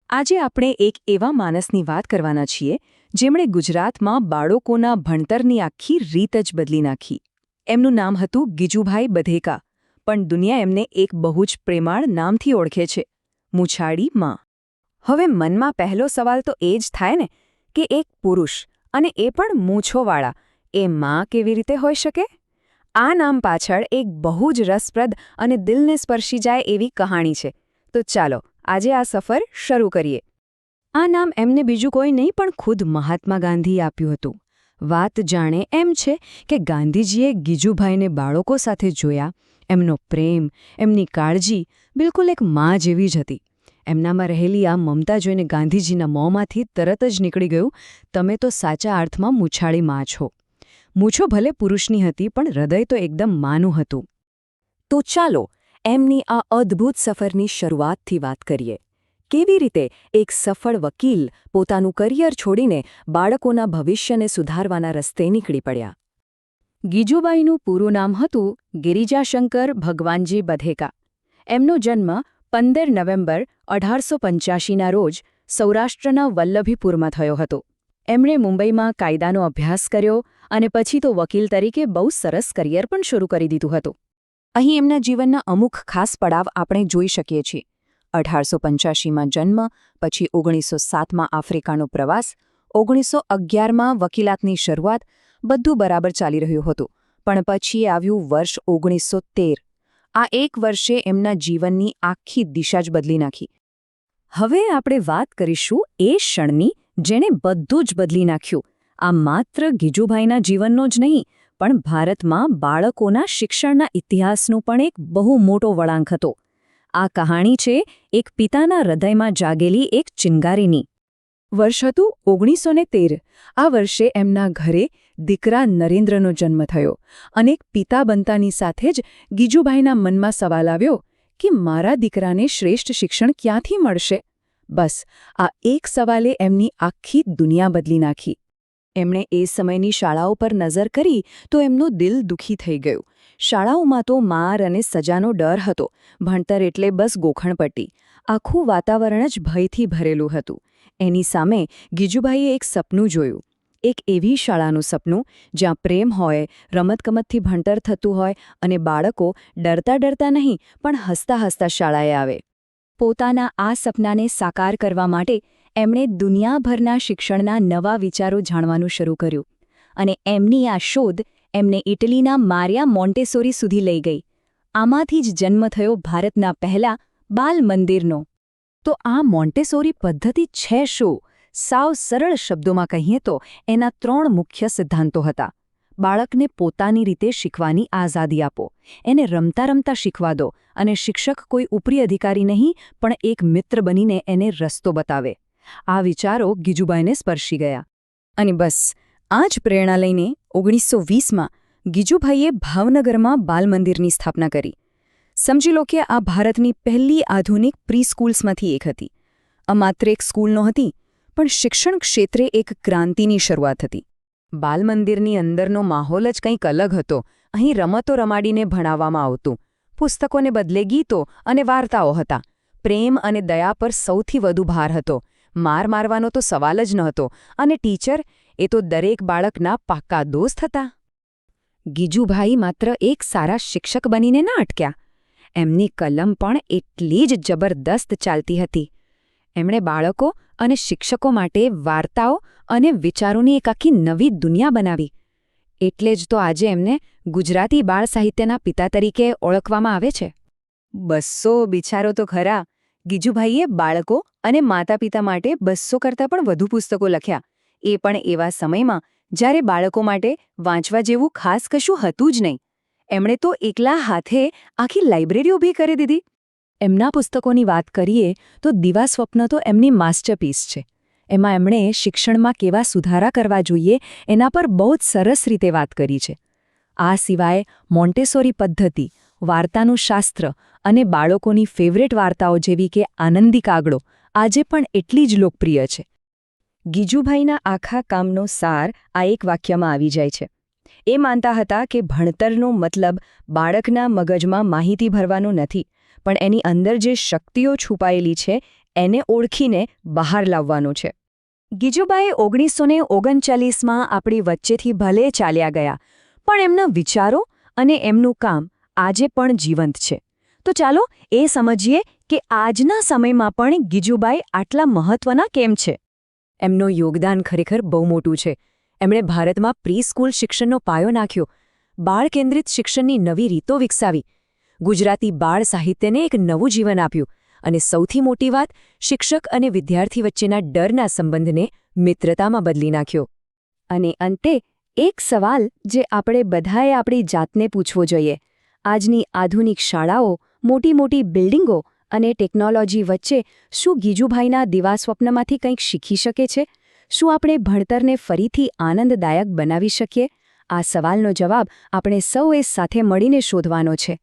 આજે આપણે એક એવા માણસની વાત કરવાના છીએ જેમણે ગુજરાતમાં બાળકોના ભણતરની આખી રીત જ બદલી નાખી. એમનું નામ હતું ગીજુભાઈ બધેકા, પણ દુનિયા એમને એક બહુ જ પ્રેમાળ નામથી ઓળખે છે, મૂછાળી માં. હવે મનમાં પહેલો સવાલ તો એ જ થાય ને કે એક પુરુષ, અને એ પણ મૂછોવાળા, એ માં કેવી રીતે હોઈ શકે? આ નામ પાછળ એક બહુ જ રસપ્રદ અને દિલને સ્પર્શી જાય એવી કહાણી છે. તો ચાલો આજે આ સફર શરૂ કરીએ. આ નામ એમને બીજું કોઈ નહીં પણ ખુદ મહાત્મા ગાંધીએ આપ્યું હતું. વાત જાણે એમ છે કે ગાંધીજીએ ગીજુભાઈને બાળકો સાથે જોયા. એમનો પ્રેમ, એમની કાળજી બિલકુલ એક મા જેવી જ હતી. એમનામાં રહેલી આ મમતા જોઈને ગાંધીજીના મોંમાંથી તરત જ નીકળી ગયું, તમે તો સાચા અર્થમાં મૂછાળી માં છો. મૂછો ભલે પુરુષની હતી, પણ હૃદય તો એકદમ માનું હતું. તો ચાલો એમની આ અદ્ભુત સફરની શરૂઆતથી વાત કરીએ. કેવી રીતે એક સફળ વકીલ પોતાનું કરિયર છોડીને બાળકોના ભવિષ્યને સુધારવાના રસ્તે નીકળી પડ્યા. ગીજુબાઈનું પૂરું નામ હતું ગિરિજાશંકર ભગવાનજી બધેકા. એમનો જન્મ 15 નવેમ્બર 1885ના રોજ સૌરાષ્ટ્રના વલ્લભીપુરમાં થયો હતો. એમણે મુંબઈમાં કાયદાનો અભ્યાસ કર્યો અને પછી તો વકીલ તરીકે બહુ સરસ કરિયર પણ શરૂ કરી દીધું હતું. અહીં એમના જીવનના અમુક ખાસ પડાવ આપણે જોઈ શકીએ છીએ. 1885માં જન્મ, પછી 1907માં આફ્રિકાનો પ્રવાસ, 1911માં વકીલાતની શરૂઆત, બધું બરાબર ચાલી રહ્યું હતું. પણ પછી આવ્યું વર્ષ 1913. આ એક વર્ષે એમના જીવનની આખી દિશા જ બદલી નાખી. હવે આપણે વાત કરીશું એ ક્ષણની જેણે બધું જ બદલી નાખ્યું. આ માત્ર ગીજુભાઈના જીવનનો જ નહીં, પણ ભારતમાં બાળકોના શિક્ષણના ઇતિહાસનું પણ એક બહુ મોટો વળાંક હતો. આ કહાણી છે એક પિતાના હૃદયમાં જાગેલી એક ચિનગારીની. વર્ષ હતું 1913. આ વર્ષે એમના ઘરે દીકરા નરેન્દ્રનો જન્મ થયો, અને એક પિતા બનતાની સાથે જ ગીજુભાઈના મનમાં સવાલ આવ્યો કે મારા દીકરાને શ્રેષ્ઠ શિક્ષણ ક્યાંથી મળશે? બસ આ એક સવાલે એમની આખી દુનિયા બદલી નાખી. એમણે એ સમયની શાળાઓ પર નજર કરી તો એમનું દિલ દુઃખી થઈ ગયું. શાળાઓમાં તો માર અને સજાનો ડર હતો. ભણતર એટલે બસ ગોખણપટ્ટી. આખું વાતાવરણ જ ભયથી ભરેલું હતું. એની સામે ગીજુભાઈએ એક સપનું જોયું. એક એવી શાળાનું સપનું જ્યાં પ્રેમ હોય, રમતગમતથી ભણતર થતું હોય અને બાળકો ડરતા ડરતા નહીં પણ હસતા હસતા શાળાએ આવે. પોતાના આ સપનાને સાકાર કરવા માટે એમણે દુનિયાભરના શિક્ષણના નવા વિચારો જાણવાનું શરૂ કર્યું. અને એમની આ શોધ એમને ઇટલીના મારિયા મોન્ટેસોરી સુધી લઈ ગઈ. આમાંથી જ જન્મ થયો ભારતના પહેલા બાલ મંદિરનો. તો આ મોન્ટેસોરી પદ્ધતિ છે શું? સાવ સરળ શબ્દોમાં કહીએ તો એના 3 મુખ્ય સિદ્ધાંતો હતા. બાળકને પોતાની રીતે શીખવાની આઝાદી આપો, એને રમતા રમતા શીખવા દો, અને શિક્ષક કોઈ ઉપરી અધિકારી નહીં પણ એક મિત્ર બનીને એને રસ્તો બતાવે. આ વિચારો ગીજુભાઈને સ્પર્શી ગયા. અને બસ આ જ પ્રેરણા લઈને 1920માં ગીજુભાઈએ ભાવનગરમાં બાલમંદિરની સ્થાપના કરી. સમજી લો કે આ ભારતની પહેલી આધુનિક પ્રી સ્કૂલ્સમાંથી એક હતી. આ માત્ર એક સ્કૂલ નહોતી, પણ શિક્ષણ ક્ષેત્રે એક ક્રાંતિની શરૂઆત હતી. બાલમંદિરની અંદરનો માહોલ જ કંઈક અલગ હતો. અહીં રમતો રમાડીને ભણાવવામાં આવતું. પુસ્તકોને બદલે ગીતો અને વાર્તાઓ હતા. પ્રેમ અને દયા પર સૌથી વધુ ભાર હતો. માર મારવાનો તો સવાલ જ નહોતો. અને ટીચર, એ તો દરેક બાળકના પાક્કા દોસ્ત હતા. ગીજુભાઈ માત્ર એક સારા શિક્ષક બનીને ન અટક્યા. એમની કલમ પણ એટલી જ જબરદસ્ત ચાલતી હતી. એમણે બાળકો અને શિક્ષકો માટે વાર્તાઓ અને વિચારોની એક આખી નવી દુનિયા બનાવી. એટલે જ તો આજે એમને ગુજરાતી બાળ સાહિત્યના પિતા તરીકે ઓળખવામાં આવે છે. 200 બિચારો તો ખરા. ગીજુભાઈએ બાળકો અને માતા પિતા માટે 200 કરતાં પણ વધુ પુસ્તકો લખ્યા. એ પણ એવા સમયમાં જ્યારે બાળકો માટે વાંચવા જેવું ખાસ કશું હતું જ નહીં. એમણે તો એકલા હાથે આખી લાઇબ્રેરી ઊભી કરી દીધી. એમના પુસ્તકોની વાત કરીએ તો દીવા સ્વપ્ન તો એમની માસ્ટરપીસ છે. એમાં એમણે શિક્ષણમાં કેવા સુધારા કરવા જોઈએ એના પર બહુ જ સરસ રીતે વાત કરી છે. આ સિવાય મોન્ટેસોરી પદ્ધતિ, વાર્તાનું શાસ્ત્ર અને બાળકોની ફેવરેટ વાર્તાઓ જેવી કે આનંદી કાગડો આજે પણ એટલી જ લોકપ્રિય છે. ગીજુભાઈના આખા કામનો સાર આ એક વાક્યમાં આવી જાય છે. એ માનતા હતા કે ભણતરનો મતલબ બાળકના મગજમાં માહિતી ભરવાનો નથી, પણ એની અંદર જે શક્તિઓ છુપાયેલી છે એને ઓળખીને બહાર લાવવાનો છે. ગીજુભાઈ 1939માં આપણી વચ્ચેથી ભલે ચાલ્યા ગયા, પણ એમના વિચારો અને એમનું કામ આજે પણ જીવંત છે. તો ચાલો એ સમજીએ કે આજના સમયમાં પણ ગીજુભાઈ આટલા મહત્વના કેમ છે. એમનું યોગદાન ખરેખર બહુ મોટું છે. એમણે ભારતમાં પ્રી સ્કૂલ શિક્ષણનો પાયો નાખ્યો, બાળ કેન્દ્રિત શિક્ષણની નવી રીતો વિકસાવી, ગુજરાતી બાળ સાહિત્યને એક નવું જીવન આપ્યું અને સૌથી મોટી વાત, શિક્ષક અને વિદ્યાર્થી વચ્ચેના ડરના સંબંધને મિત્રતામાં બદલી નાખ્યો. અને અંતે એક સવાલ જે આપણે બધાએ આપણી જાતને પૂછવો જોઈએ. આજની આધુનિક શાળાઓ, મોટી મોટી બિલ્ડિંગો અને ટેકનોલોજી વચ્ચે શું ગીજુભાઈના દિવાસ્વપ્નમાંથી કંઈક શીખી શકે છે? શું આપણે ભણતરને ફરીથી આનંદદાયક બનાવી શકીએ? આ સવાલનો જવાબ આપણે સૌએ સાથે મળીને શોધવાનો છે.